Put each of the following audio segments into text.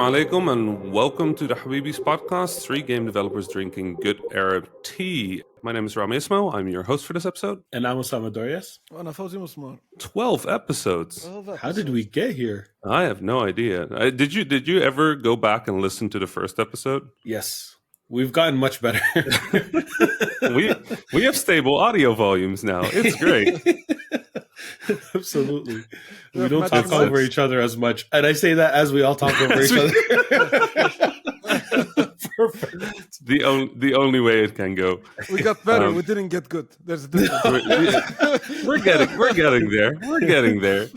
alaikum and welcome to the Habibis podcast, three game developers drinking good Arab tea. My name is Rami Ismail. I'm your host for this episode. And I'm Osama Dorias. وأنا فوزي مسمار. 12 episodes. How did we get here? I have no idea. Did you ever go back and listen to the first episode? Yes. We've gotten much better. we have stable audio volumes now. It's great. Absolutely. We don't talk over each other as much. And I say that as we all talk over each other. Perfect. The only way it can go. We got better. We didn't get good. There's a difference. We're getting there. We're getting there.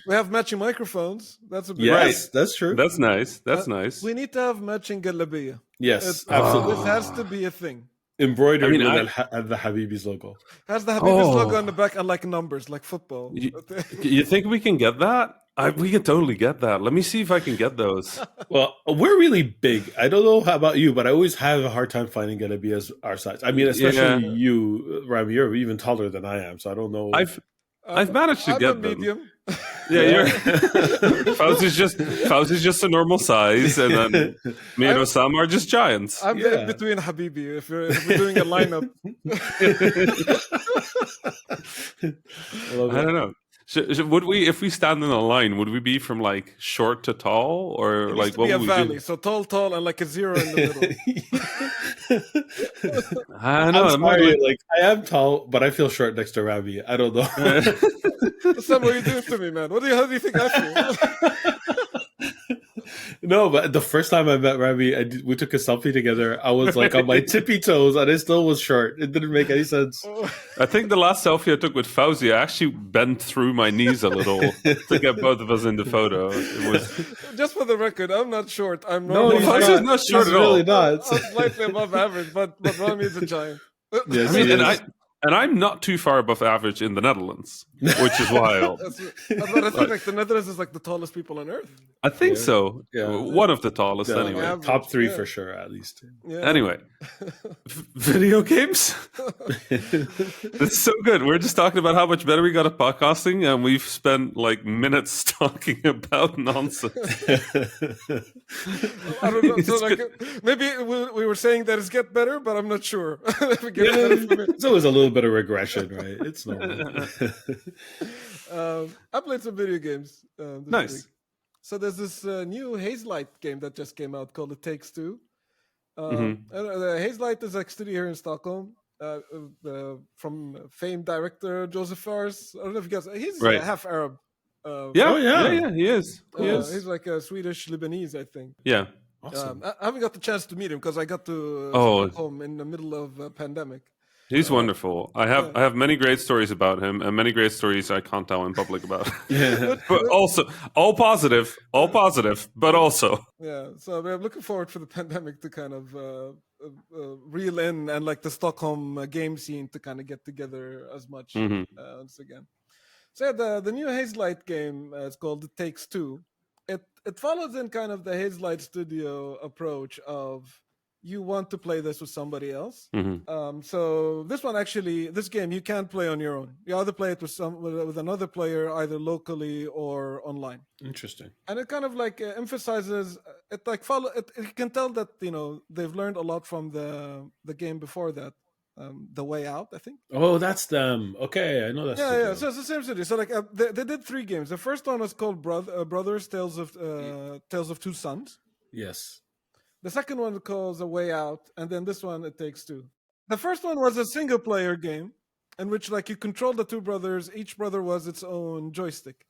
We have matching microphones. That's a big Yes, that's true. That's nice. That's nice. We need to have matching galabiya. Yes, absolutely. This has to be a thing. Embroidered with the Habibis logo. Has the Habibis logo on the back and like numbers, like football. You think we can get that? We can totally get that. Let me see if I can get those. Well, we're really big. I don't know how about you, but I always have a hard time finding Galabias our size. I mean, especially you, Rami, you're even taller than I am, so I don't know. I've managed to get them. Medium. Yeah, Faust is just a normal size, and then me and Osama are just giants. I'm between Habibi. If we're doing a lineup, I don't know. Would we, if we stand in a line, would we be from like short to tall, or like what would we valley? do? So tall, and like a zero in the middle. I don't know. I'm sorry, like I am tall, but I feel short next to Rami. I don't know. Sam, what are you doing to me, man? How do you think I feel? No, but the first time I met Rami, we took a selfie together. I was like on my tippy toes, and I still was short. It didn't make any sense. I think the last selfie I took with Fauzi, I actually bent through my knees a little to get both of us in the photo. It was just for the record, I'm not short. I'm no, Fauzi's not short at all. Really not. I'm slightly above average, but Rami is a giant. Yes, I mean, and I'm not too far above average in the Netherlands, which is wild. But I think like the Netherlands is like the tallest people on earth. I think so. Yeah. One of the tallest, anyway. Average. Top three for sure, at least. Yeah. Anyway, video games. It's so good. We're just talking about how much better we got at podcasting, and we've spent like minutes talking about nonsense. I don't know. So like, maybe we were saying that it's get better, but I'm not sure. It's always a little bit of regression, right? It's normal. I played some video games. Nice. Week. So there's this new Hazelight game that just came out called It Takes Two. Hazelight is like studio here in Stockholm from famed director Joseph Fares. I don't know if you guys. He's half Arab. Yeah, he is. He's like a Swedish Lebanese, I think. Yeah. Awesome. I haven't got the chance to meet him because I got to Stockholm in the middle of a pandemic. He's wonderful. I have many great stories about him, and many great stories I can't tell in public about. But also all positive, but also. Yeah, so I'm looking forward for the pandemic to kind of reel in, and like the Stockholm game scene to kind of get together as much once again. So yeah, the new Hazelight game is called It Takes Two. It follows in kind of the Hazelight Studio approach of you want to play this with somebody else. So this game you can't play on your own. You either play it with another player, either locally or online. Interesting. And it kind of like emphasizes it. Like you can tell that they've learned a lot from the game before that. The Way Out, I think. Oh, that's them. Okay, I know that. Yeah. So it's the same studio. So like they did 3 games. The first one was called Brothers: Tales of Two Sons. Yes. The second one calls A Way Out, and then this one, It Takes Two. The first one was a single-player game in which, like, you control the 2 brothers. Each brother was its own joystick.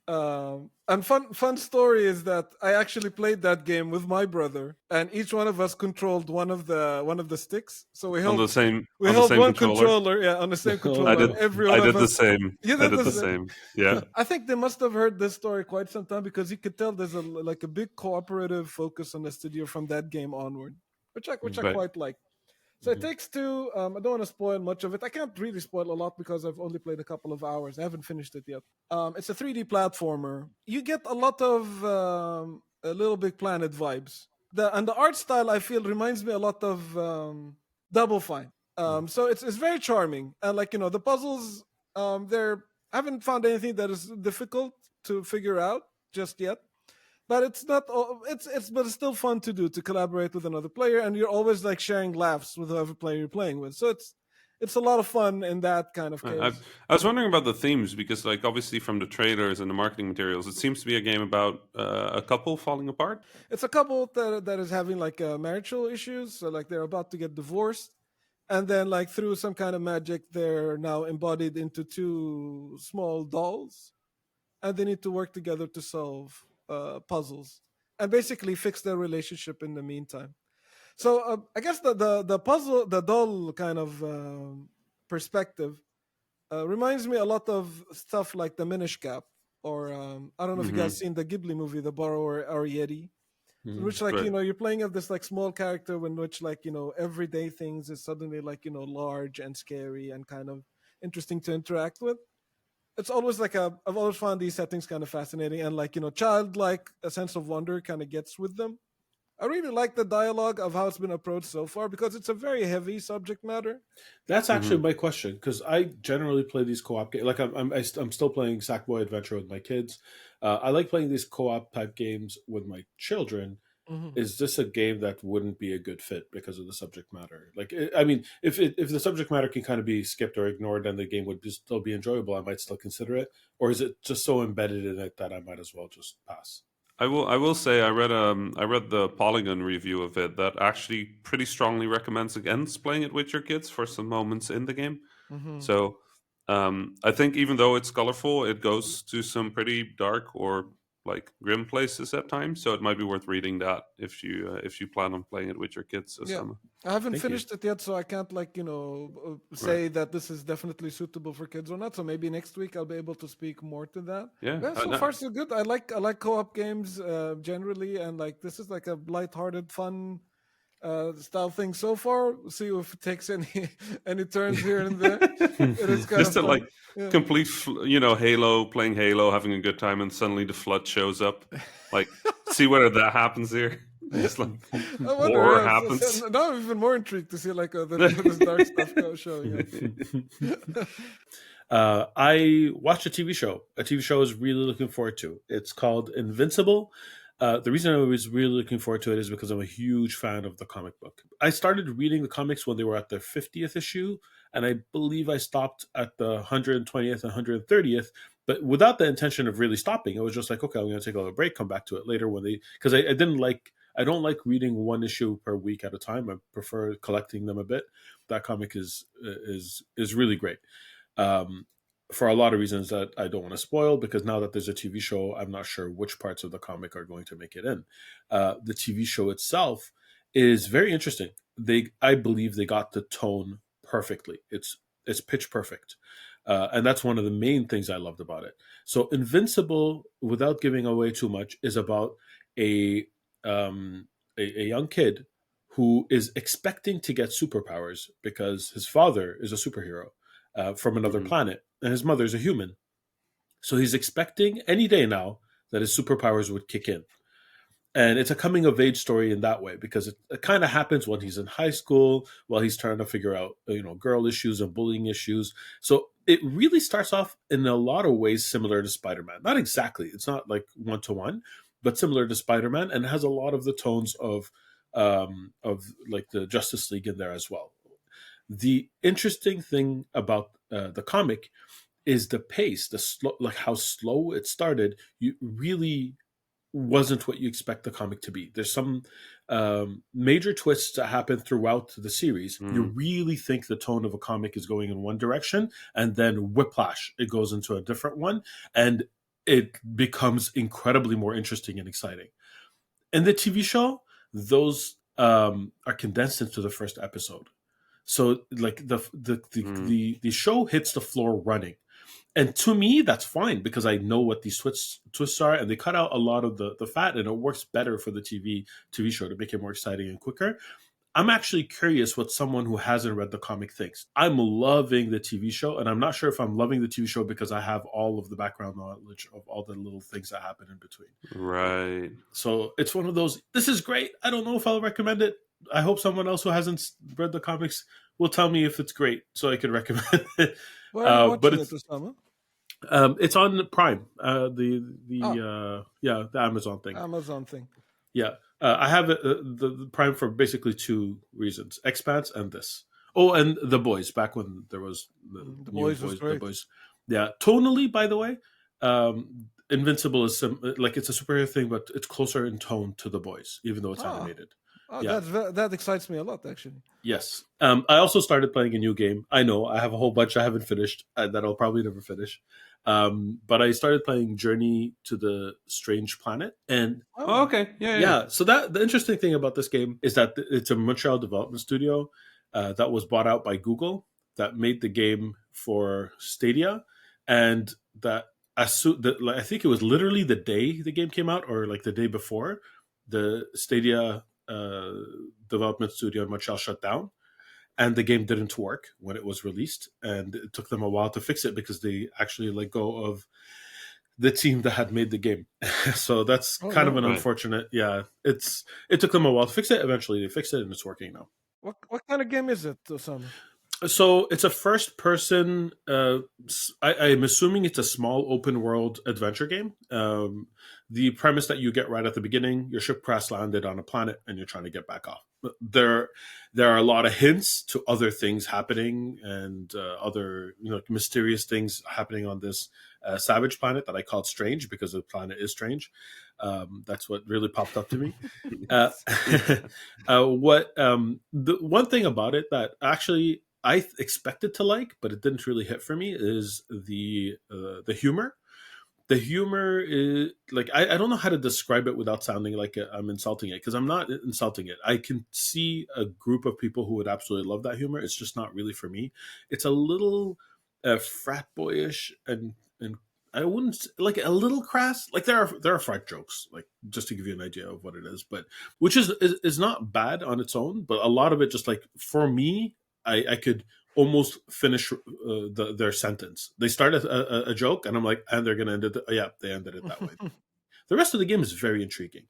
And fun story is that I actually played that game with my brother, and each one of us controlled one of the sticks. So we held one controller, on the same controller. I did the same. You did the same. Yeah. I think they must have heard this story quite some time because you could tell there's a big cooperative focus on the studio from that game onward, which I quite like. So It Takes Two. I don't want to spoil much of it. I can't really spoil a lot because I've only played a couple of hours. I haven't finished it yet. It's a 3D platformer. You get a lot of Little Big Planet vibes. And the art style, I feel, reminds me a lot of Double Fine. So it's very charming. And the puzzles, I haven't found anything that is difficult to figure out just yet. but it's not. But it's still fun to do, to collaborate with another player, and you're always like sharing laughs with whoever player you're playing with. So it's a lot of fun in that kind of case. I was wondering about the themes because, like, obviously from the trailers and the marketing materials, it seems to be a game about a couple falling apart. It's a couple that is having like marital issues, so like they're about to get divorced, and then like through some kind of magic, they're now embodied into two small dolls, and they need to work together to solve puzzles and basically fix their relationship in the meantime. So I guess the puzzle, the doll kind of perspective reminds me a lot of stuff like the Minish Cap, or I don't know if you guys seen the Ghibli movie, The Borrower or Yeti, in which like Right. you're playing of this like small character in which like everyday things is suddenly like large and scary and kind of interesting to interact with. It's always like I've always found these settings kind of fascinating, and like childlike a sense of wonder kind of gets with them. I really like the dialogue of how it's been approached so far because it's a very heavy subject matter. That's actually my question, because I generally play these co-op games. Like I'm still playing Sackboy Adventure with my kids. I like playing these co-op type games with my children. Is this a game that wouldn't be a good fit because of the subject matter? Like, I mean, if the subject matter can kind of be skipped or ignored, then the game would still be enjoyable. I might still consider it, or is it just so embedded in it that I might as well just pass? I will say I read the Polygon review of it that actually pretty strongly recommends against playing it with your kids for some moments in the game. So I think even though it's colorful, it goes to some pretty dark or like grim places at times. So it might be worth reading that if you plan on playing it with your kids. Yeah. Osama. I haven't Thank finished it yet, so I can't like say that this is definitely suitable for kids or not. So maybe next week I'll be able to speak more to that. Yeah, So far so good. I like co-op games generally, and like this is like a lighthearted, fun style thing so far. See if it takes any any turns here and there. It is kind just of to fun. like complete, Halo, playing Halo, having a good time, and suddenly the flood shows up. Like, see whether that happens here. Just like I wonder, horror so happens. now I'm even more intrigued to see like this dark stuff showing up. I watched a TV show. A TV show I was really looking forward to. It's called Invincible. The reason I was really looking forward to it is because I'm a huge fan of the comic book. I started reading the comics when they were at their 50th issue, and I believe I stopped at the 120th and 130th, but without the intention of really stopping. It was just like, okay, I'm going to take a little break, come back to it later because I don't like reading one issue per week at a time. I prefer collecting them a bit. That comic is really great. For a lot of reasons that I don't want to spoil, because now that there's a TV show, I'm not sure which parts of the comic are going to make it in. The TV show itself is very interesting. I believe they got the tone perfectly. It's pitch perfect. And that's one of the main things I loved about it. So Invincible, without giving away too much, is about a young kid who is expecting to get superpowers because his father is a superhero from another planet, and his mother is a human. So he's expecting any day now that his superpowers would kick in. And it's a coming of age story in that way, because it kind of happens when he's in high school, while he's trying to figure out, girl issues and bullying issues. So it really starts off in a lot of ways similar to Spider-Man. Not exactly. It's not like one-to-one, but similar to Spider-Man, and has a lot of the tones of like the Justice League in there as well. The interesting thing about the comic is the pace, like how slow it started. You really wasn't what you expect the comic to be. There's some major twists that happen throughout the series. You really think the tone of a comic is going in one direction, and then whiplash, it goes into a different one, and it becomes incredibly more interesting and exciting. In the TV show, those are condensed into the first episode. So like the show hits the floor running. And to me, that's fine, because I know what these twists are, and they cut out a lot of the fat, and it works better for the TV show to make it more exciting and quicker. I'm actually curious what someone who hasn't read the comic thinks. I'm loving the TV show, and I'm not sure if I'm loving the TV show because I have all of the background knowledge of all the little things that happen in between. Right. So it's one of those, this is great. I don't know if I'll recommend it. I hope someone else who hasn't read the comics will tell me if it's great so I can recommend it. Where are you but watching it, Osama? It's on Prime. The Amazon thing. Amazon thing. Yeah, I have the Prime for basically two reasons: Expanse and this. Oh, and The Boys. Back when there was The new Boys was great. The Boys. Yeah, tonally, by the way, Invincible is like it's a superhero thing, but it's closer in tone to The Boys, even though it's animated. Yeah. That excites me a lot, actually. Yes. I also started playing a new game. I know I have a whole bunch I haven't finished that I'll probably never finish. But I started playing Journey to the Strange Planet, and okay, yeah. So the interesting thing about this game is that it's a Montreal development studio that was bought out by Google that made the game for Stadia, and that I think it was literally the day the game came out, or like the day before, the Stadia development studio in Montreal shut down, and the game didn't work when it was released, and it took them a while to fix it because they actually let go of the team that had made the game. So that's kind of an unfortunate. Yeah, it took them a while to fix it. Eventually, they fixed it, and it's working now. What kind of game is it, Osama? So it's a first-person. I'm assuming it's a small open-world adventure game. The premise that you get right at the beginning: your ship crash landed on a planet, and you're trying to get back off. There are a lot of hints to other things happening and other mysterious things happening on this savage planet that I called strange because the planet is strange. That's what really popped up to me. The one thing about it that actually I expected to like, but it didn't really hit for me is the humor. The humor is like I don't know how to describe it without sounding like I'm insulting it, because I'm not insulting it. I can see a group of people who would absolutely love that humor. It's just not really for me. It's a little frat boyish, and I wouldn't like a little crass. Like there are frat jokes, like just to give you an idea of what it is, but which is not bad on its own. But a lot of it just like for me, I could almost finish their sentence. They start a joke, and I'm like, and they're gonna end it. Yeah, they ended it that way. The rest of the game is very intriguing.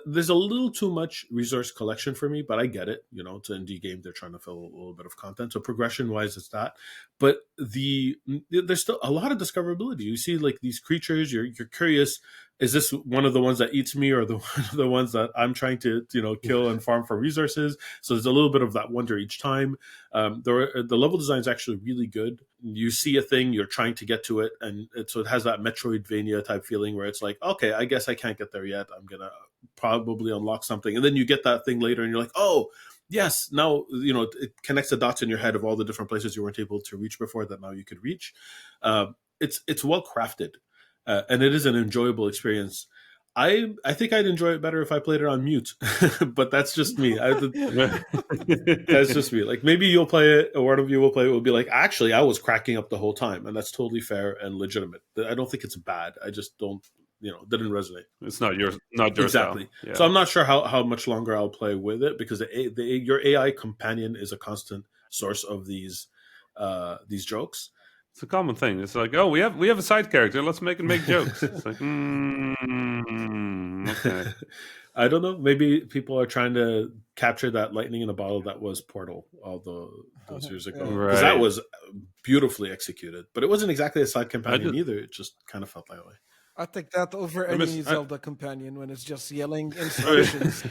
There's a little too much resource collection for me, but I get it. It's an indie game; they're trying to fill a little bit of content. So progression-wise, it's that. But there's still a lot of discoverability. You see, like these creatures, you're curious. Is this one of the ones that eats me, or the ones that I'm trying to kill and farm for resources? So there's a little bit of that wonder each time. The level design is actually really good. You see a thing, you're trying to get to it, and so it has that Metroidvania type feeling where it's like, okay, I guess I can't get there yet. I'm gonna probably unlock something, and then you get that thing later, and you're like, oh. Yes, now it connects the dots in your head of all the different places you weren't able to reach before that now you could reach. It's well crafted, and it is an enjoyable experience. I think I'd enjoy it better if I played it on mute, but that's just me. That's just me. Like maybe you'll play it, or one of you will play it. Will be like, actually, I was cracking up the whole time, and that's totally fair and legitimate. I don't think it's bad. I just don't. Didn't resonate. It's not your exactly. Yeah. So I'm not sure how much longer I'll play with it, because your AI companion is a constant source of these jokes. It's a common thing. It's like, oh, we have a side character. Let's make jokes. It's like, okay. I don't know. Maybe people are trying to capture that lightning in a bottle that was Portal all those years ago, because that was beautifully executed. But it wasn't exactly a side companion either. It just kind of felt that way. I take that over any Zelda companion when it's just yelling instructions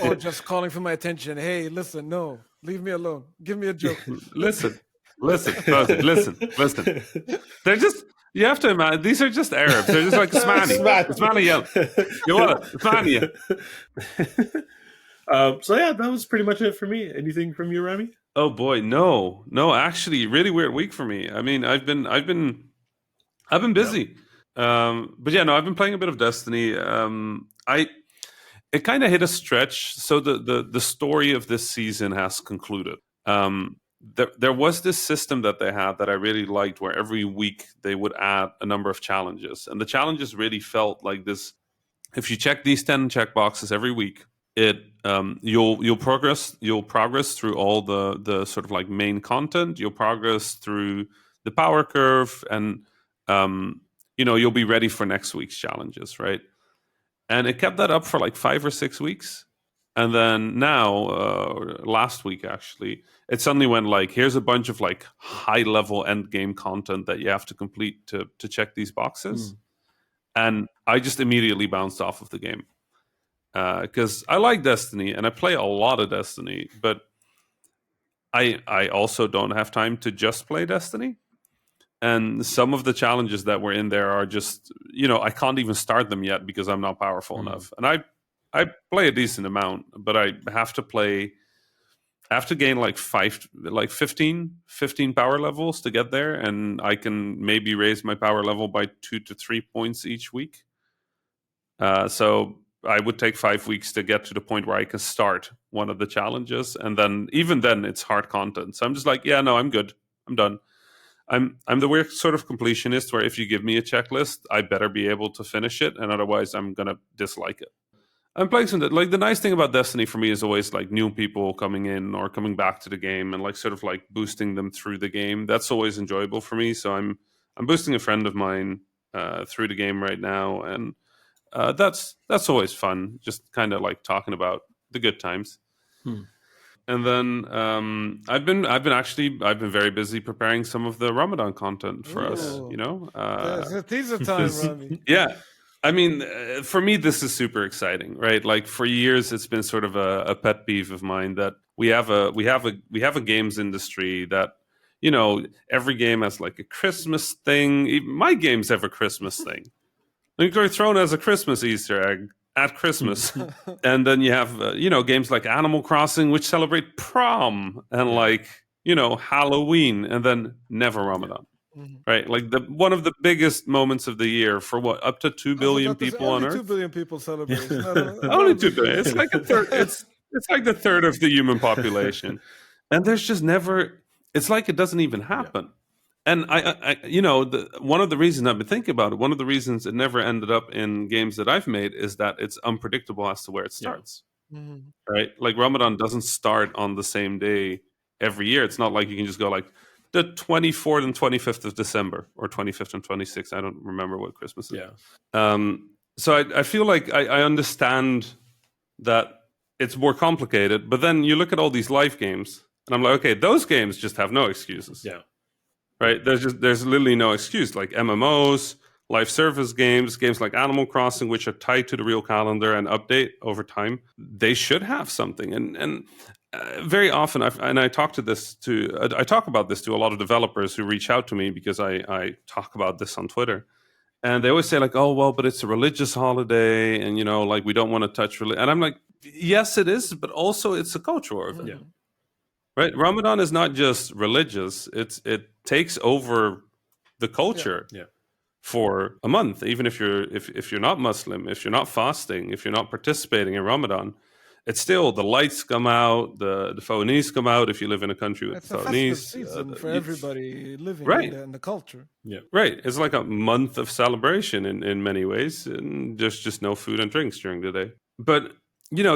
or just calling for my attention. Hey, listen, no, leave me alone. Give me a joke. Listen. They're just, you have to imagine, these are just Arabs. They're just like, Ismani yell. You want it? Ismani. So yeah, that was pretty much it for me. Anything from you, Rami? Oh boy, no, actually, really weird week for me. I mean, I've been busy. Yep. But yeah, no, I've been playing a bit of Destiny. It kind of hit a stretch. So the story of this season has concluded. There was this system that they had that I really liked, where every week they would add a number of challenges, and the challenges really felt like this. If you check these 10 checkboxes every week, you'll progress through all the sort of like main content. You'll progress through the power curve, and you'll be ready for next week's challenges, right? And it kept that up for like 5 or 6 weeks. And then now, last week actually, it suddenly went like, here's a bunch of like high level end game content that you have to complete to check these boxes. And I just immediately bounced off of the game because I like Destiny and I play a lot of Destiny, but I also don't have time to just play Destiny. And some of the challenges that were in there are just, I can't even start them yet because I'm not powerful enough. And I play a decent amount, but I have to gain like 15 power levels to get there, and I can maybe raise my power level by 2 to 3 points each week. So I would take 5 weeks to get to the point where I can start one of the challenges, and then even then it's hard content. So I'm just like, yeah, no, I'm good. I'm done. I'm the weird sort of completionist where if you give me a checklist, I better be able to finish it, and otherwise I'm gonna dislike it. I'm playing some like the nice thing about Destiny for me is always like new people coming in or coming back to the game and like sort of like boosting them through the game. That's always enjoyable for me. So I'm boosting a friend of mine through the game right now, and that's always fun. Just kind of like talking about the good times. And then I've been very busy preparing some of the Ramadan content for us. Teaser time, Rami. Yeah, I mean, for me, this is super exciting, right? Like for years, it's been sort of a pet peeve of mine that we have a games industry that every game has like a Christmas thing. Even my games have a Christmas thing. Like they're thrown as a Christmas Easter egg at Christmas. And then you have games like Animal Crossing, which celebrate prom and like Halloween, and then never Ramadan. Right, like one of the biggest moments of the year for what, up to 2 billion people on Earth. 2 billion people celebrate. Only 2 billion. It's like a third. It's like the third of the human population, and there's just never. It's like it doesn't even happen. And I one of the reasons I've been thinking about it, one of the reasons it never ended up in games that I've made is that it's unpredictable as to where it starts. Right, like Ramadan doesn't start on the same day every year. It's not like you can just go like the 24th and 25th of December or 25th and 26th. I don't remember what Christmas is. So I feel like I understand that it's more complicated, but then you look at all these live games and I'm like, okay, those games just have no excuses. Right? There's literally no excuse. Like MMOs, live service games like Animal Crossing, which are tied to the real calendar and update over time, they should have something. And very often, I talk about this to a lot of developers who reach out to me because I talk about this on Twitter, and they always say like, "Oh well, but it's a religious holiday, and like we don't want to touch religion." And I'm like, "Yes, it is, but also it's a cultural event, right? Ramadan is not just religious; it takes over the culture." For a month, even if you're not Muslim, if you're not fasting, if you're not participating in Ramadan, it's still the lights come out, the phonies come out if you live in a country with phonies. It's a festive season for everybody living in the culture. Right. It's like a month of celebration in many ways, and there's just no food and drinks during the day. But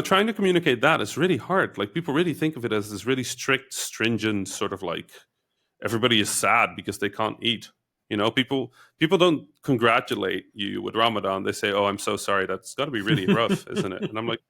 trying to communicate that is really hard. Like people really think of it as this really strict, stringent sort of like everybody is sad because they can't eat. People don't congratulate you with Ramadan. They say, "Oh, I'm so sorry. That's got to be really rough, isn't it?" And I'm like,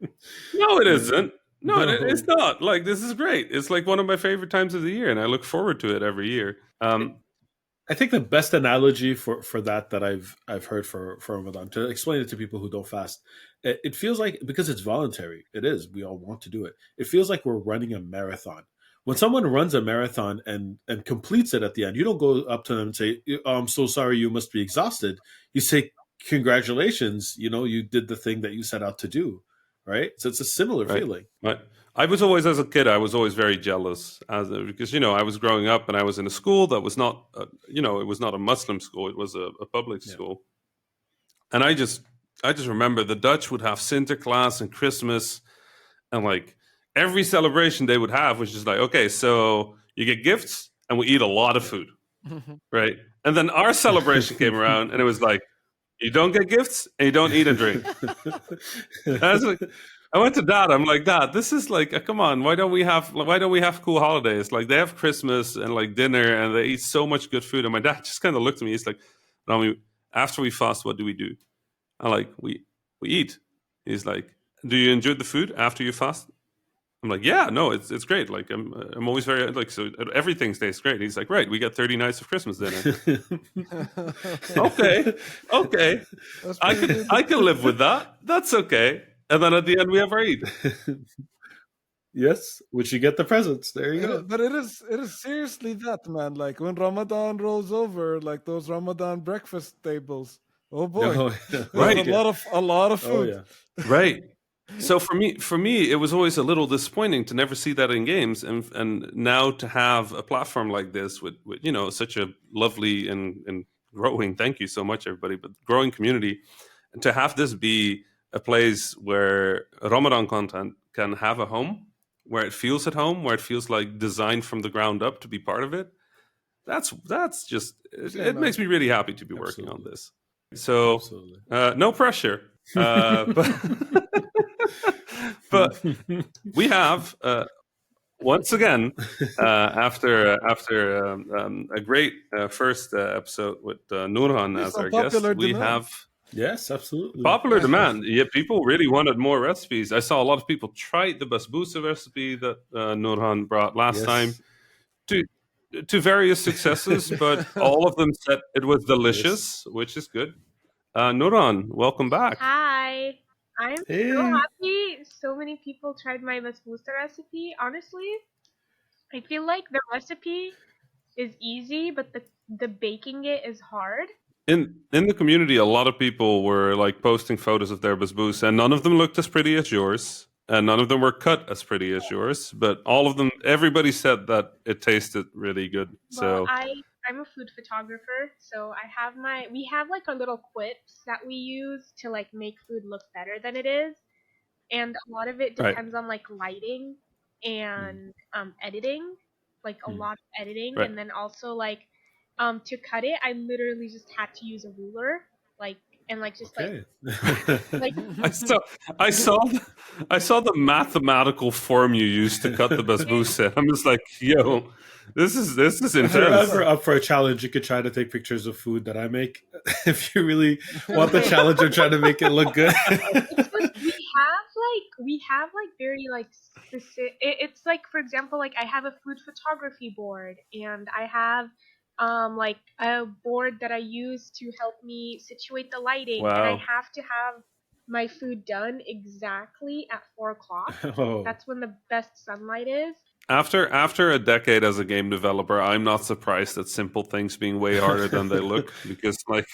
"No, it isn't. No, it's not. Like this is great. It's like one of my favorite times of the year, and I look forward to it every year." I think the best analogy for that I've heard for Ramadan, to explain it to people who don't fast, it feels like, because it's voluntary. It is. We all want to do it. It feels like we're running a marathon. When someone runs a marathon and completes it at the end, you don't go up to them and say, "I'm so sorry, you must be exhausted." You say, "Congratulations, you did the thing that you set out to do." Right? So it's a similar feeling. Right. I was always, as a kid, I was always very jealous because I was growing up and I was in a school that was not, it was not a Muslim school. It was a public school. And I just remember the Dutch would have Sinterklaas and Christmas, and like every celebration they would have was just like, okay, so you get gifts and we eat a lot of food, right? And then our celebration came around and it was like, you don't get gifts and you don't eat and drink. I went to Dad. I'm like, "Dad, this is like, come on. Why don't we have cool holidays? Like they have Christmas and like dinner and they eat so much good food." And my dad just kind of looked at me. He's like, "Rami, after we fast, what do we do?" I'm like, we eat. He's like, do you enjoy the food after you fast? I'm like, yeah, no, it's great. Like I'm always very like, so everything tastes great. He's like, right, we got 30 nights of Christmas dinner. Okay, That's I pretty could good. I can live with that. That's okay. And then at the end we have our Eid. Yes, which you get the presents. There you go. But it is seriously that, man. Like when Ramadan rolls over, like those Ramadan breakfast tables. Oh boy, Oh, yeah. there's Right. a lot of Oh, food. yeah. Right. So for me, it was always a little disappointing to never see that in games, and now to have a platform like this with such a lovely and growing. Thank you so much, everybody, but growing community, and to have this be a place where Ramadan content can have a home, where it feels at home, where it feels like designed from the ground up to be part of it. That's just Yeah, it makes man. me really happy to be working on Absolutely. this. So Absolutely. no pressure, but. But we have once again after a great first episode with Nourhan There's as some our guest, popular we demand. have Yes, absolutely. popular demand. Yeah, people really wanted more recipes. I saw a lot of people try the basbousa recipe that Nourhan brought last time Yes. to various successes, but all of them said it was Yes. delicious, which is good. Nourhan, welcome back. Hi. I'm so Hey. happy so many people tried my Meskouta recipe. Honestly, I feel like the recipe is easy, but the baking it is hard. In the community, a lot of people were like posting photos of their basbousa, and none of them looked as pretty as yours, and none of them were cut as pretty as yours. But all of them, everybody said that it tasted really good. Well, So I'm a food photographer, so we have like our little quips that we use to like make food look better than it is, and a lot of it right, depends on like lighting and editing, like a Mm. lot of editing, right. and then also like to cut it, I literally just had to use a ruler, like and like just Okay. like I saw, I saw, I saw the mathematical form you used to cut the basbousa. I'm just like, yo, this is If you're intense. ever up for a challenge, you could try to take pictures of food that I make. If you really want the challenge of trying to make it look good. it's like we have like very like specific. It's like for example, like I have a food photography board, and I have like a board that I use to help me situate the lighting, and I Wow. have to have my food done exactly at 4 o'clock. Oh. That's when the best sunlight is. After a decade as a game developer, I'm not surprised at simple things being way harder than they look because like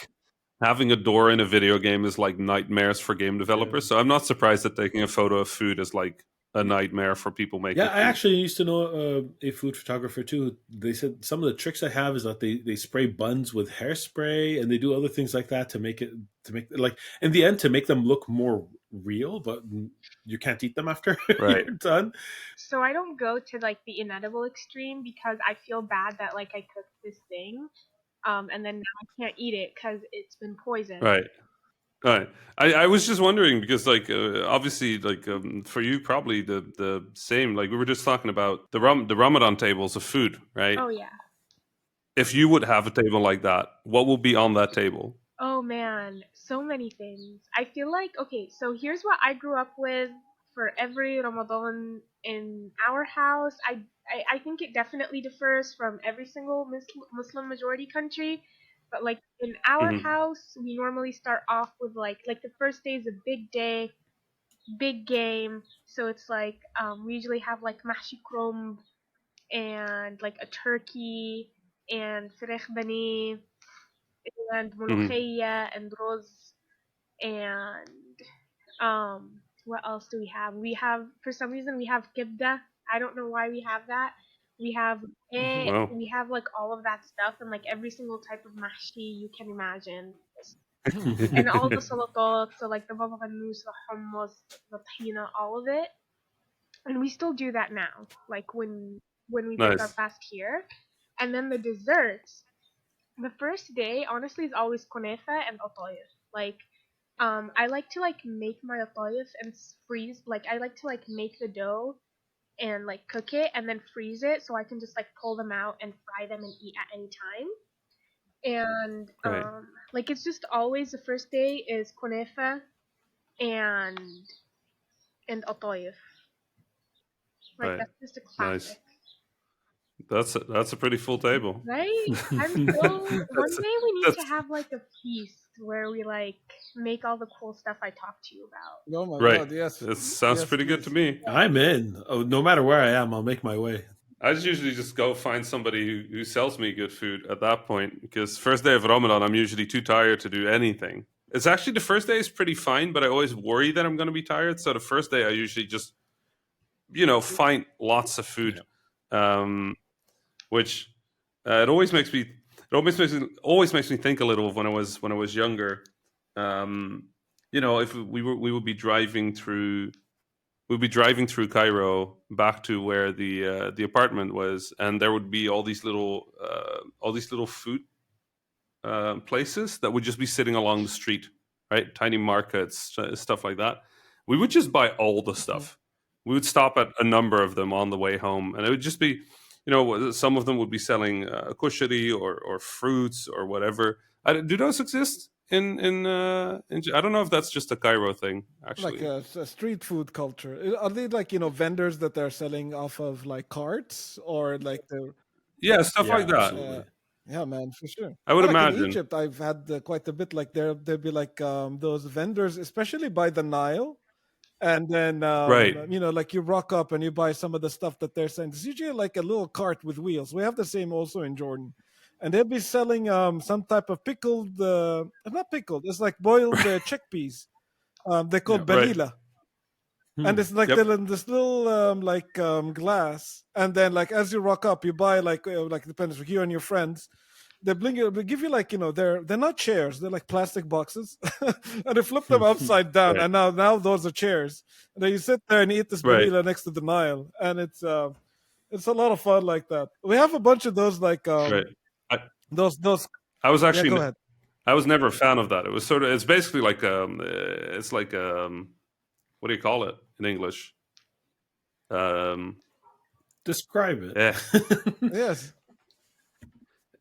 having a door in a video game is like nightmares for game developers. So I'm not surprised that taking a photo of food is like a nightmare for people Yeah, making I food. actually used to know a food photographer too. They said some of the tricks I have is that they spray buns with hairspray and they do other things like that to make it like in the end to make them look more real, but you can't eat them after Right. you're done. So I don't go to like the inedible extreme because I feel bad that like I cooked this thing, and then now I can't eat it because it's been poisoned. Right. Right. I was just wondering because like obviously like for you probably the same like we were just talking about the Ramadan tables of food, right? Oh yeah. If you would have a table like that, what would be on that table? Oh man, so many things. I feel like okay, so here's what I grew up with for every Ramadan in our house. I think it definitely differs from every single Muslim majority country, but like in our Hmm. house, we normally start off with like the first day is a big day, big game. So it's like we usually have like mahshi krumb and like a turkey and فرخ بانيه and Hmm. ملوخية and rose and what else do we have? We have for some reason we have kibda. I don't know why we have that. We have Wow. we have like all of that stuff and like every single type of mahshi you can imagine. And all the salatot, so like the baba ganoush, the hummus, the tahina, all of it. And we still do that now, like when we break our Nice. fast here. And then the desserts. The first day, honestly, is always kunefa and otoyef. Like, I like to like make my otoyef and freeze. Like, I like to like make the dough and like cook it and then freeze it so I can just like pull them out and fry them and eat at any time. And Right. like it's just always the first day is kunefa and and otoyef. Like Right. that's just a Nice. classic. That's a pretty full table. Right? I'm so one That's day we need to that's have like a feast where we like make all the cool stuff I talked to you about. Oh my right. God! Yes, It sounds yes, pretty good to please. me. I'm in. Oh, no matter where I am, I'll make my way. I just usually just go find somebody who sells me good food at that point, because first day of Ramadan, I'm usually too tired to do anything. It's actually the first day is pretty fine, but I always worry that I'm going to be tired. So the first day, I usually just find lots of food, which it always makes me think a little of when I was younger. If we would be driving through. We'd be driving through Cairo back to where the apartment was, and there would be all these little food places that would just be sitting along the street, right? Tiny markets, stuff like that. We would just buy all the stuff. We would stop at a number of them on the way home, and it would just be, some of them would be selling kushari or fruits or whatever. Do those exist I don't know if that's just a Cairo thing, Like actually. a street food culture. Are they like vendors that they're selling off of like carts or like the Yeah, stuff Yeah, like that. uh, absolutely. yeah, man, for sure. I would Well, like in imagine. Egypt, I've had quite a bit. Like there'd be like those vendors, especially by the Nile. And then Right. like you rock up and you buy some of the stuff that they're selling. It's usually like a little cart with wheels. We have the same also in Jordan, and they'll be selling some type of pickled, not pickled. It's like boiled chickpeas. They're called Yep. Right. balila, and Hmm. it's like Yep. they're in this little glass. And then like as you rock up, you buy like depends if you and your friends. They give you like they're not chairs, they're like plastic boxes, and they flip them upside down, Right. and now those are chairs. And then you sit there and eat this Right. balila next to the Nile, and it's a lot of fun like that. We have a bunch of those like Right. I, those. I was Yeah, go actually ahead. I was never a fan of that. It's basically like what do you call it in English? Describe it. Yeah. Yes,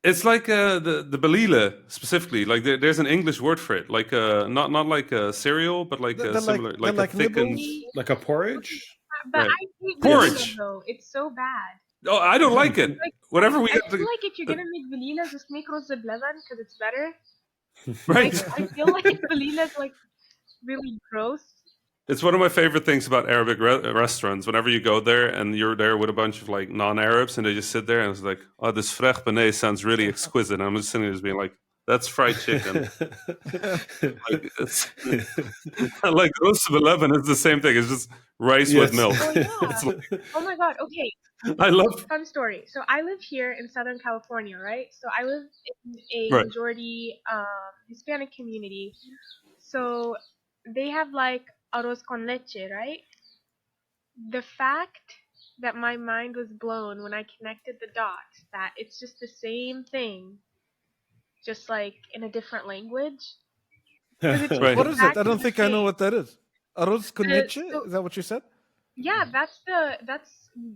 It's like the belila specifically. Like there's an English word for it. Like not like a cereal, but like they're like similar, they're like a like thickened. nibbles. Like a porridge? But Right. I hate Yes. vanilla Porridge. though. It's so bad. Oh, I don't like it. Like Whatever we I have feel to, like if you're gonna make vanilla, just make rose belevan because it's better. right. Like I feel like vanilla is like really gross. It's one of my favorite things about Arabic restaurants. Whenever you go there and you're there with a bunch of like non-Arabs, and they just sit there and it's like, oh, this frech benet sounds really exquisite. And I'm just sitting there just being like, that's fried chicken. Like, like roast of 11 is the same thing. It's just rice with Yes. milk. Oh yeah. It's like, Oh my god. Okay. I love. Fun story. So I live here in Southern California, right? So I live in a Right. majority Hispanic community. So they have like arroz con leche, right? The fact that my mind was blown when I connected the dots that it's just the same thing, just like in a different language. 'Cause it's Right. What is it? I exactly don't the think I know same. what that is. Arroz con leche? So Is that what you said? yeah, that's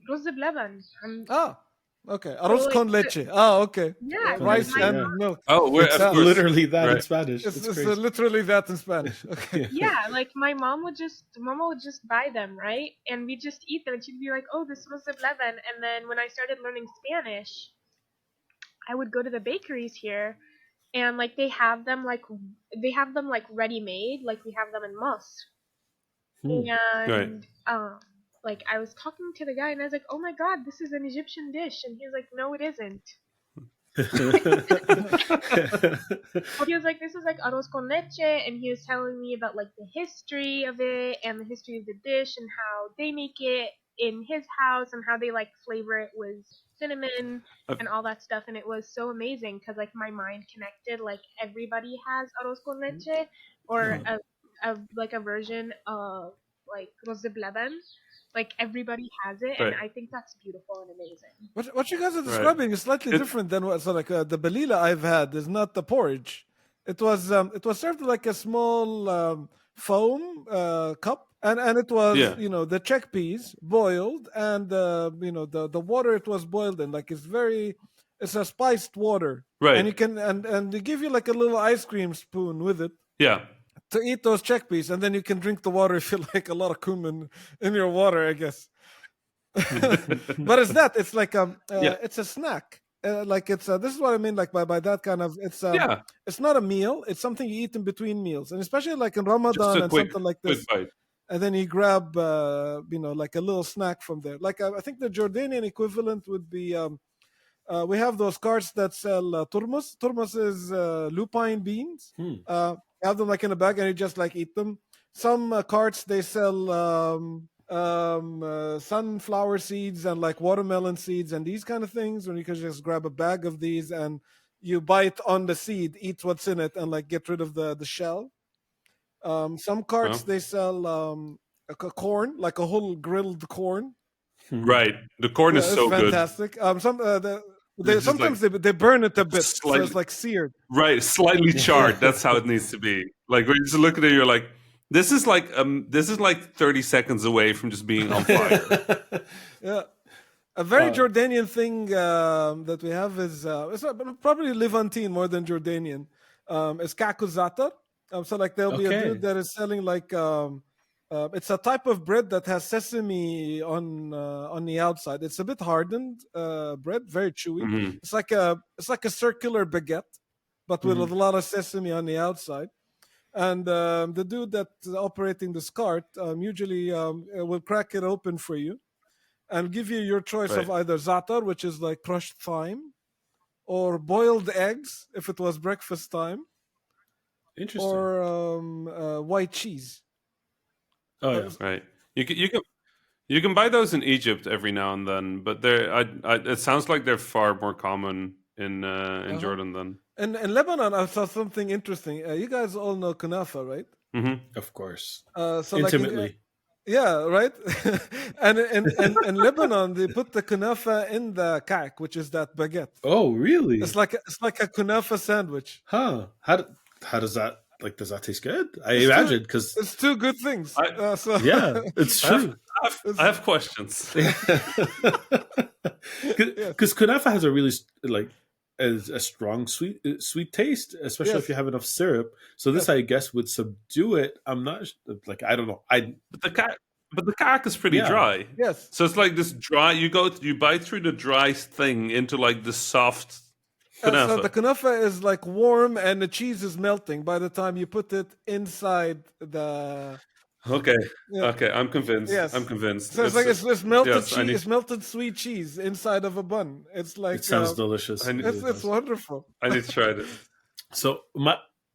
rose belevan. Ah, okay. So Arroz like con leche. Ah, okay. yeah, Con Rice leche, and yeah. milk. Oh, we're, It's of course. literally that in Right. Spanish. It's, It's it's crazy. literally that in Spanish. Okay. yeah, like my mama would just buy them, right? And we just eat them, and she'd be like, "Oh, this was of leaven." And then when I started learning Spanish, I would go to the bakeries here, and like they have them like ready made, like we have them in Mosque. Hmm. Right. And like I was talking to the guy, and I was like, "Oh my God, this is an Egyptian dish," and he was like, "No, it isn't." He was like, "This is like arroz con leche," and he was telling me about like the history of it and the history of the dish and how they make it in his house and how they like flavor it with cinnamon I've- and all that stuff. And it was so amazing because like my mind connected. Like everybody has arroz con leche or a version of like rose de beleven. Like everybody has it, and Right. I think that's beautiful and amazing. What you guys are Right. describing is slightly It- different than what. So like the balila I've had is not the porridge. It was served like a small foam cup, and it was Yeah. the chickpeas boiled, and the water it was boiled in, like it's a spiced water, Right. and you can and they give you like a little ice cream spoon with it Yeah. to eat those chickpeas, and then you can drink the water if you like a lot of cumin in your water, I guess. But it's that. It's like Yeah. it's a snack. Like it's this is what I mean. Like by that kind of Yeah. it's not a meal. It's something you eat in between meals, and especially like in Just Ramadan a and quick something like quick this. bite. And then you grab like a little snack from there. Like I think the Jordanian equivalent would be we have those carts that sell turmus. Turmus is lupine beans. You have them like in a bag and you just like eat them. Some carts they sell sunflower seeds and like watermelon seeds and these kind of things. When you can just grab a bag of these and you bite on the seed, eat what's in it, and like get rid of the shell. Some carts Well, they sell a corn, like a whole grilled corn. right. The corn is Yeah, it's so good. fantastic. It's just like Sometimes they burn it a bit, so slightly it's like seared. right, slightly charred. That's how it needs to be. Like when you just look at it, you're like, this is like 30 seconds away from just being on fire. Yeah. A very Jordanian thing that we have is probably Levantine more than Jordanian. Is kakuzatar. So like there'll be a dude that is selling like it's a type of bread that has sesame on the outside. It's a bit hardened bread, very chewy. Mhm. It's like a circular baguette, but with a lot of sesame on the outside. And the dude that's operating this cart usually will crack it open for you and give you your choice of Right. either zatar, which is like crushed thyme, or boiled eggs if it was breakfast time, Interesting. or white cheese. Oh yeah. Right. You can buy those in Egypt every now and then, but it sounds like they're far more common in Jordan than. In Lebanon, I saw something interesting. You guys all know kunafa, right? Of course. So Intimately. Yeah, right. And in Lebanon, they put the kunafa in the kak, which is that baguette. Oh, really? It's like a kunafa sandwich. Huh? How does that does that taste good? I imagine because it's two good things. Yeah, it's true. I have questions. Because kunafa has a really a strong sweet taste, especially if you have enough syrup. So this, I guess, would subdue it. I'm not I don't know. But the kak is pretty dry. Yes. So it's like this dry. You bite through the dry thing into like the soft kunafa. So the kunafa is like warm and the cheese is melting by the time you put it inside the. Okay. Yeah. Okay, I'm convinced. Yes. I'm convinced. So it's melted yes, cheese. It's melted sweet cheese inside of a bun. It's like it sounds delicious. It's wonderful. I need to try it. So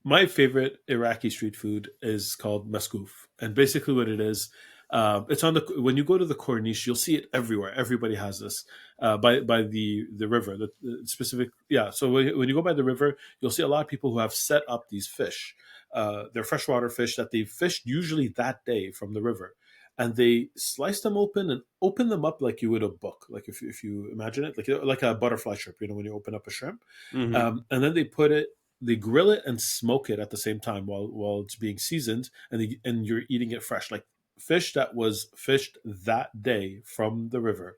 my favorite Iraqi street food is called Meskouta, and basically what it is, it's on when you go to the Corniche, you'll see it everywhere. Everybody has this by the river. The specific So when you go by the river, you'll see a lot of people who have set up these fish. They're freshwater fish that they fished usually that day from the river, and they slice them open and open them up like you would a book, like if you imagine it, like a butterfly shrimp, when you open up a shrimp, and then they grill it and smoke it at the same time while it's being seasoned, and you're eating it fresh, like fish that was fished that day from the river,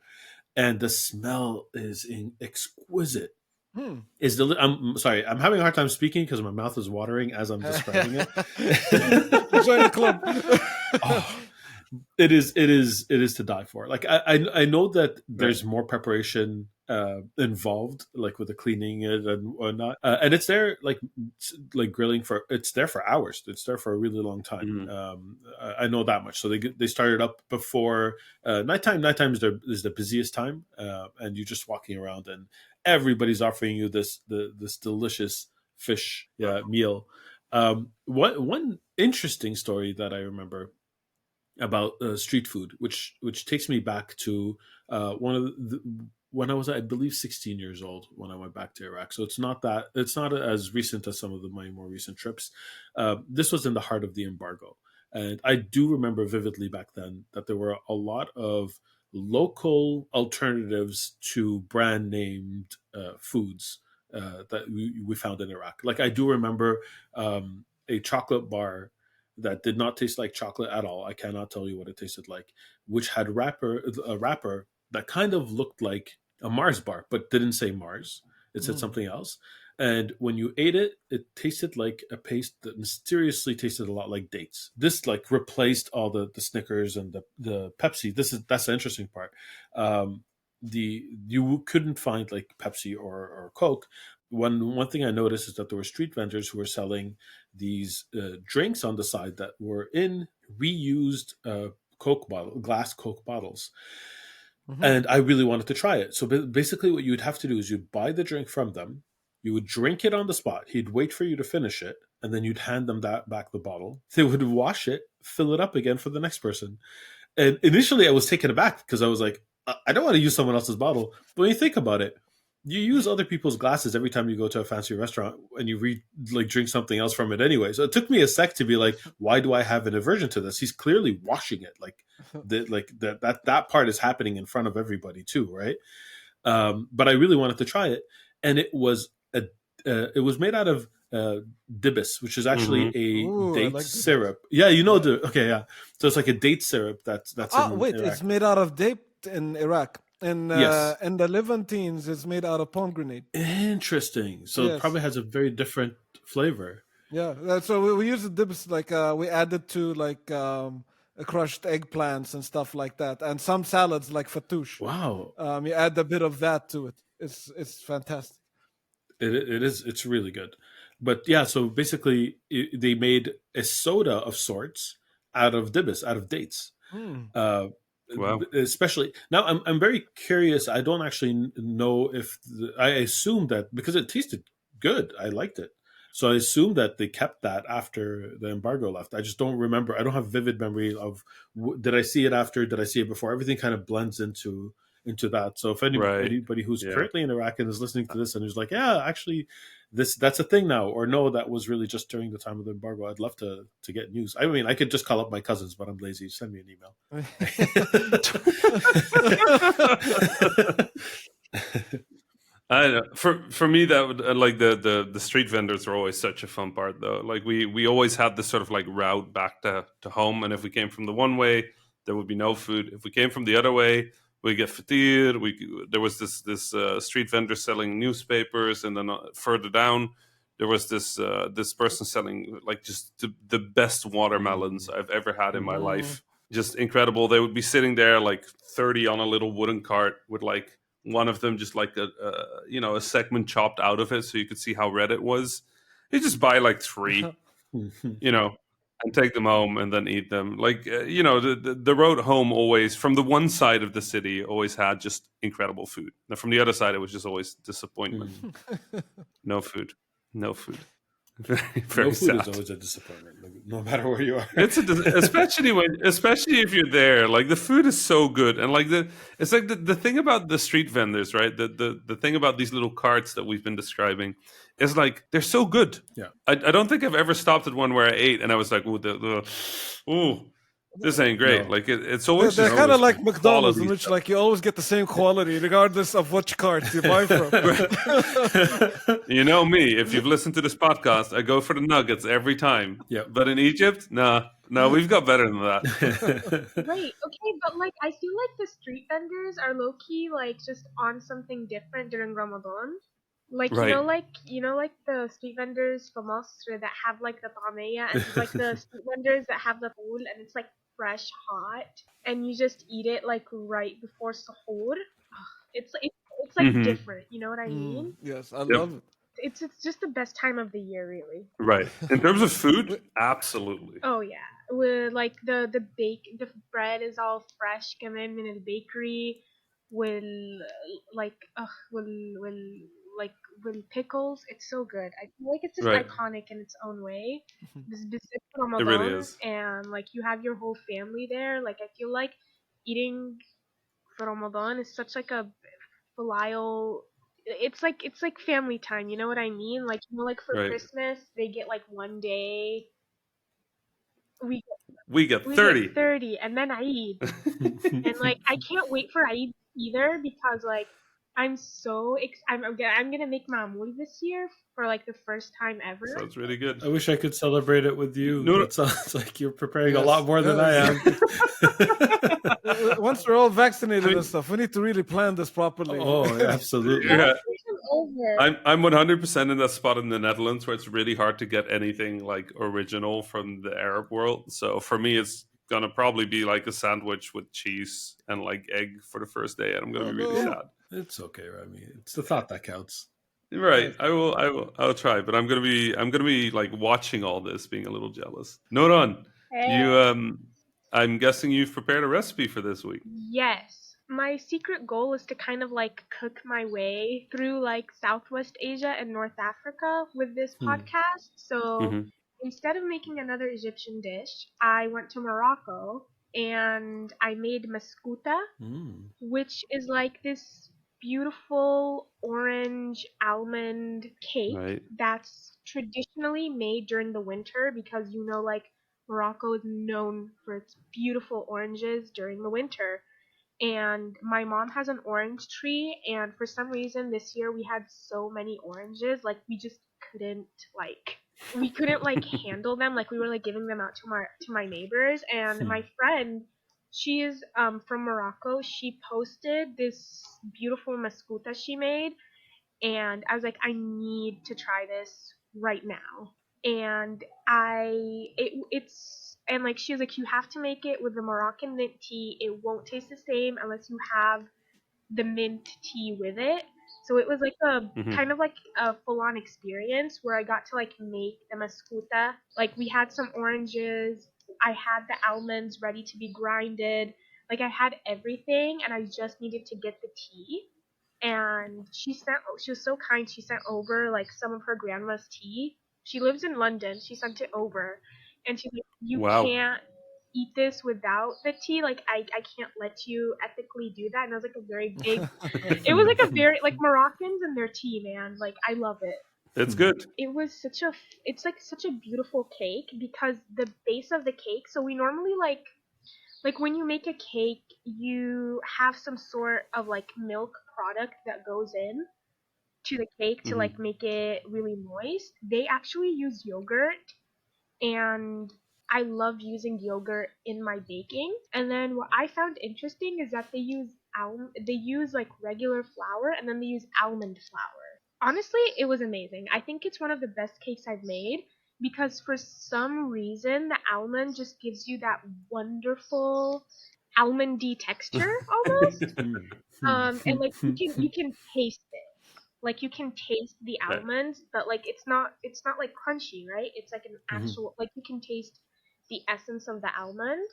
and the smell is exquisite. I'm sorry, I'm having a hard time speaking because my mouth is watering as I'm describing it. Join the club. It is to die for. Like I know that there's more preparation involved, like with the cleaning it and whatnot, and it's there like grilling it's there for hours. It's there for a really long time. I know that much. So they started up before nighttime. Nighttime is the busiest time, and you're just walking around and everybody's offering you this delicious fish meal. One interesting story that I remember about street food, which takes me back to when I was, I believe, 16 years old when I went back to Iraq. So it's not as recent as some of my more recent trips. This was in the heart of the embargo, and I do remember vividly back then that there were a lot of local alternatives to brand named foods that we found in Iraq. Like I do remember a chocolate bar that did not taste like chocolate at all. I cannot tell you what it tasted like, which had a wrapper that kind of looked like a Mars bar, but didn't say Mars. It said something else. And when you ate it, it tasted like a paste that mysteriously tasted a lot like dates. This like replaced all the Snickers and the Pepsi. That's the interesting part. You couldn't find like Pepsi or Coke. One thing I noticed is that there were street vendors who were selling these drinks on the side that were in reused glass Coke bottles. And I really wanted to try it. So basically what you'd have to do is you'd buy the drink from them, you would drink it on the spot, he'd wait for you to finish it, and then you'd hand them back the bottle. They would wash it, fill it up again for the next person. And initially I was taken aback because I was like, I don't want to use someone else's bottle. But when you think about it, you use other people's glasses every time you go to a fancy restaurant and you drink something else from it anyway. So it took me a sec to be like, why do I have an aversion to this? He's clearly washing it. That part is happening in front of everybody too, right? But I really wanted to try it, and it was made out of Habibis, which is actually a date syrup. Yeah, So it's like a date syrup that's in Iraq. It's made out of date in Iraq. And the Levantines is made out of pomegranate. Interesting. So it probably has a very different flavor. Yeah. So we use the dips we added to crushed eggplants and stuff like that, and some salads like fattoush. Wow. You add a bit of that to it. It's fantastic. It is. It's really good. But yeah, so basically they made a soda of sorts out of Habibis, out of dates. Wow. Especially now, I'm very curious. I don't actually know if I assume that because it tasted good, I liked it. So I assume that they kept that after the embargo left. I just don't remember. I don't have vivid memory of did I see it after? Did I see it before? Everything kind of blends into that. So if anybody who's currently in Iraq and is listening to this and is like, yeah, actually, that's a thing now, or no, that was really just during the time of the embargo, I'd love to get news. I mean, I could just call up my cousins, but I'm lazy. Send me an email. I know. For me, that would like the street vendors are always such a fun part, though. Like we always had this sort of like route back to home, and if we came from the one way, there would be no food. If we came from the other way, we get fatir. There was this street vendor selling newspapers, and then further down there was this person selling like just the best watermelons I've ever had in my life. Just incredible. They would be sitting there like 30 on a little wooden cart with like one of them just like a segment chopped out of it so you could see how red it was. You just buy like 3, and take them home and then eat them. Like, the road home always, from the one side of the city, always had just incredible food. Now, from the other side, it was just always disappointment. No food. Very, very no food sad. is always a disappointment, no matter where you are. Especially if you're there. Like, the food is so good, and like it's like the thing about the street vendors, right? The thing about these little carts that we've been describing is like they're so good. Yeah, I don't think I've ever stopped at one where I ate and I was like, ooh, this ain't great. No. Like it's always they're kind of like McDonald's, in which like you always get the same quality regardless of which cart you buy from. You know me. If you've listened to this podcast, I go for the nuggets every time. Yeah, but in Egypt, no, we've got better than that. Right. Okay, but like I feel like the street vendors are low key like just on something different during Ramadan. Like right. you know like the street vendors from Masr that have like the tamaya, and like the street vendors that have the pool, and it's like fresh hot, and you just eat it like right before suhoor. It's like different. You know what I mean? Yes, I love it. It's just the best time of the year, really. Right. In terms of food, absolutely. Oh yeah, with like the bread is all fresh, coming in the bakery, with pickles. It's so good. I feel like it's just iconic in its own way. This Ramadan, it really is. And like you have your whole family there. Like I feel like eating for Ramadan is such like a filial. It's like family time. You know what I mean? Like like for Christmas they get like one day. We get 30. 30, and then Eid. And like I can't wait for Eid either because like I'm gonna make ma'amoul this year for like the first time ever. Sounds really good. I wish I could celebrate it with you. No, it sounds like you're preparing a lot more than I am. Once we're all vaccinated and stuff, we need to really plan this properly. Oh, absolutely. Yeah. over. I'm 100% in that spot in the Netherlands where it's really hard to get anything like original from the Arab world. So for me, it's gonna probably be like a sandwich with cheese and like egg for the first day, and I'm gonna be really sad. It's okay, Remy. It's the thought that counts. Right. I'll try, but I'm gonna be like watching all this, being a little jealous. Nourhan, you I'm guessing you've prepared a recipe for this week. Yes. My secret goal is to kind of like cook my way through like Southwest Asia and North Africa with this podcast. So instead of making another Egyptian dish, I went to Morocco and I made Meskouta, which is like this beautiful orange almond cake that's traditionally made during the winter because like Morocco is known for its beautiful oranges during the winter. And my mom has an orange tree, and for some reason this year we had so many oranges, like we just couldn't handle them. Like we were like giving them out to my neighbors, and my friend, she is from Morocco. She posted this beautiful Meskouta she made, and I was like, I need to try this right now. And it's and like she was like, you have to make it with the Moroccan mint tea. It won't taste the same unless you have the mint tea with it. So it was like a kind of like a full-on experience where I got to like make the Meskouta. Like we had some oranges, I had the almonds ready to be grinded. Like I had everything, and I just needed to get the tea. And she was so kind. She sent over like some of her grandma's tea. She lives in London. She sent it over, and she's like, "You can't eat this without the tea. Like I can't let you ethically do that." And it was like a very big. It was like a very like Moroccans and their tea, man. Like I love it. It's good. It was it's like such a beautiful cake because the base of the cake. So we normally like when you make a cake, you have some sort of like milk product that goes in to the cake to like make it really moist. They actually use yogurt, and I love using yogurt in my baking. And then what I found interesting is that they use like regular flour, and then they use almond flour. Honestly, it was amazing. I think it's one of the best cakes I've made because for some reason the almond just gives you that wonderful almondy texture almost. And like you can taste it. Like you can taste the almonds, but like it's not like crunchy, right? It's like an actual like you can taste the essence of the almond.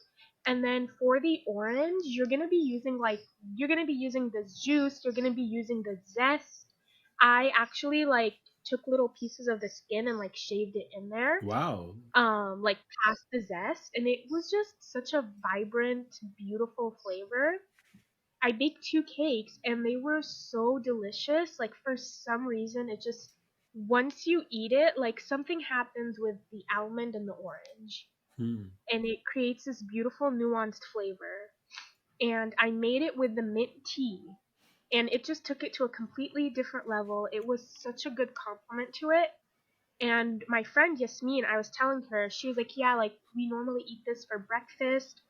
And then for the orange, you're gonna be using the juice, you're gonna be using the zest. I actually like took little pieces of the skin and like shaved it in there. Wow. Like past the zest, and it was just such a vibrant, beautiful flavor. I baked 2 cakes and they were so delicious. Like for some reason it just once you eat it, like something happens with the almond and the orange. And it creates this beautiful nuanced flavor. And I made it with the mint tea. And it just took it to a completely different level. It was such a good compliment to it. And my friend Yasmin, I was telling her, she was like, yeah, like we normally eat this for breakfast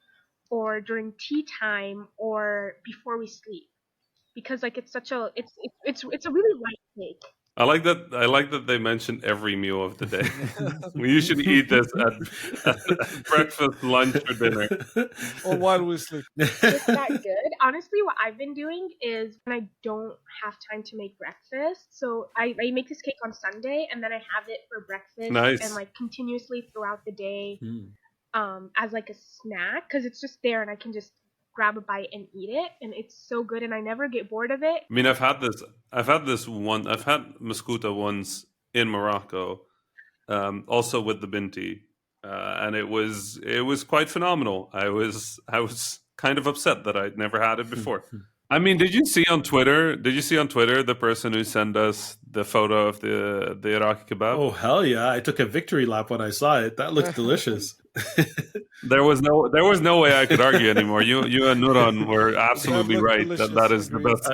or during tea time or before we sleep. Because like it's such a it's a really light cake. I like that they mentioned every meal of the day. We usually eat this at breakfast, lunch, or dinner. Or while we sleep. It's that good. Honestly, what I've been doing is when I don't have time to make breakfast, so I make this cake on Sunday and then I have it for breakfast and like continuously throughout the day as like a snack because it's just there and I can just grab a bite and eat it, and it's so good and I never get bored of it. I mean, I've had Meskouta once in Morocco, also with the binti, and it was quite phenomenal. I was kind of upset that I'd never had it before. I mean, did you see on Twitter the person who sent us the photo of the Iraqi kebab? Oh hell yeah! I took a victory lap when I saw it. That looked delicious. There was no way I could argue anymore. You and Nourhan were absolutely right. That is the best.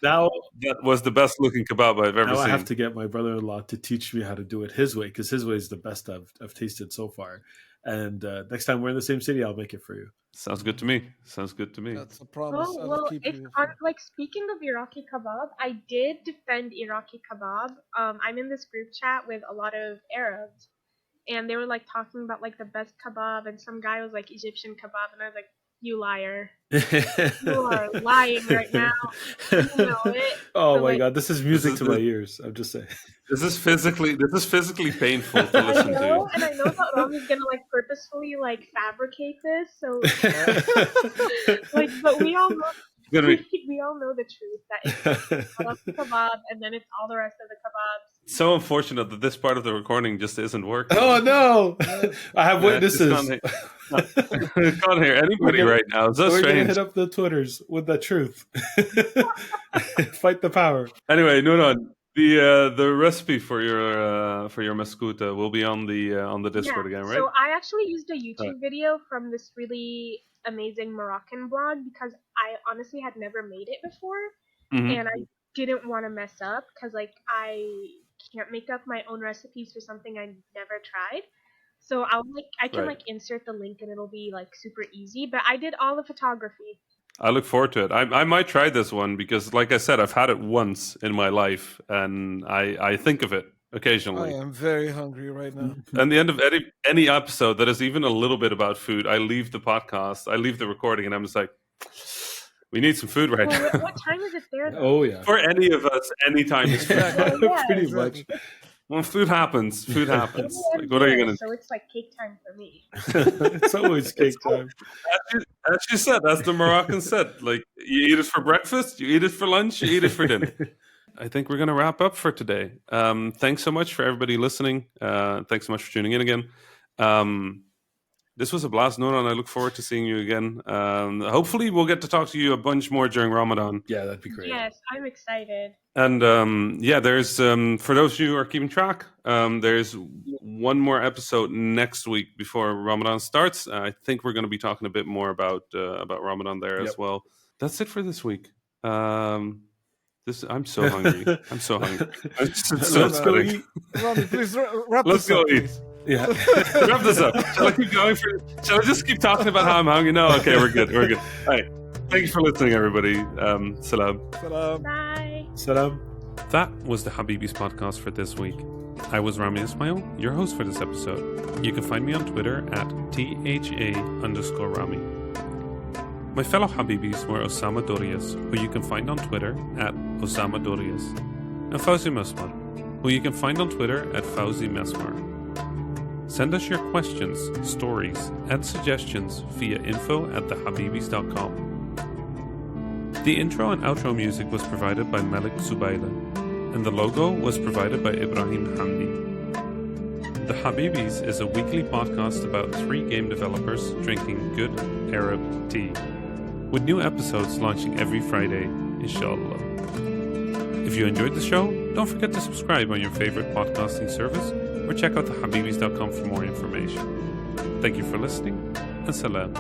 Now that was the best looking kebab I've ever seen. I have to get my brother-in-law to teach me how to do it his way because his way is the best I've tasted so far. And next time we're in the same city, I'll make it for you. Sounds good to me. Sounds good to me. That's a promise. Oh, I'll well, keep if you. like speaking of Iraqi kebab, I did defend Iraqi kebab. I'm in this group chat with a lot of Arabs, and they were like talking about like the best kebab, and some guy was like Egyptian kebab, and I was like, "You liar! You are lying right now. You know it." Oh So, my like, god, this is music to my ears. I'm just saying. This is physically painful to listen to. and I know that Rami's gonna like purposefully like fabricate this, so like, but we all know we all know the truth that it's kebab, and then it's all the rest of the kebabs. It's so unfortunate that this part of the recording just isn't working. Oh no! I have witnesses. Can't hear anybody right now. It's so We're strange. gonna hit up the Twitters with the truth. Fight the power. Anyway, Nourhan, the recipe for your Meskouta will be on the Discord again, right? So I actually used a YouTube video from this really amazing Moroccan blog because I honestly had never made it before, and I didn't want to mess up because like I can't make up my own recipes for something I never tried. So I can insert the link and it'll be like super easy. But I did all the photography. I look forward to it. I might try this one because, like I said, I've had it once in my life, and I think of it occasionally. I am very hungry right now. At the end of any episode that is even a little bit about food, I leave the podcast, I leave the recording, and I'm just like, we need some food right now. What time is it there, though? Oh yeah. For any of us, any time is food. Pretty much. When food happens. Like, what are you gonna do? So it's like cake time for me. It's always cake time. As you said, as the Moroccan said, like, you eat it for breakfast, you eat it for lunch, you eat it for dinner. I think we're going to wrap up for today. Thanks so much for everybody listening. Thanks so much for tuning in again. This was a blast, Nourhan. I look forward to seeing you again. Hopefully, we'll get to talk to you a bunch more during Ramadan. Yeah, that'd be great. Yes, I'm excited. And there's for those of you who are keeping track, there's one more episode next week before Ramadan starts. I think we're going to be talking a bit more about Ramadan there as well. That's it for this week. I'm so hungry. I'm so hungry. Let's go eat. Rami, please wrap Let's this up. go eat. Yeah. Wrap this up. Shall I keep going? Shall I just keep talking about how I'm hungry? No, okay, we're good. All right. Thank you for listening, everybody. Salam. Salam. Bye. Salam. That was the Habibis podcast for this week. I was Rami Ismail, your host for this episode. You can find me on Twitter at @THA_Rami. My fellow Habibis were Osama Dorias, who you can find on Twitter at Osama Dorias, and Fauzi Mesmar, who you can find on Twitter at Fauzi Mesmar. Send us your questions, stories, and suggestions via info@thehabibis.com. The intro and outro music was provided by Malik Zubayla, and the logo was provided by Ibrahim Hamdi. The Habibis is a weekly podcast about 3 game developers drinking good Arab tea, with new episodes launching every Friday, inshallah. If you enjoyed the show, don't forget to subscribe on your favorite podcasting service or check out thehabibis.com for more information. Thank you for listening, and salam.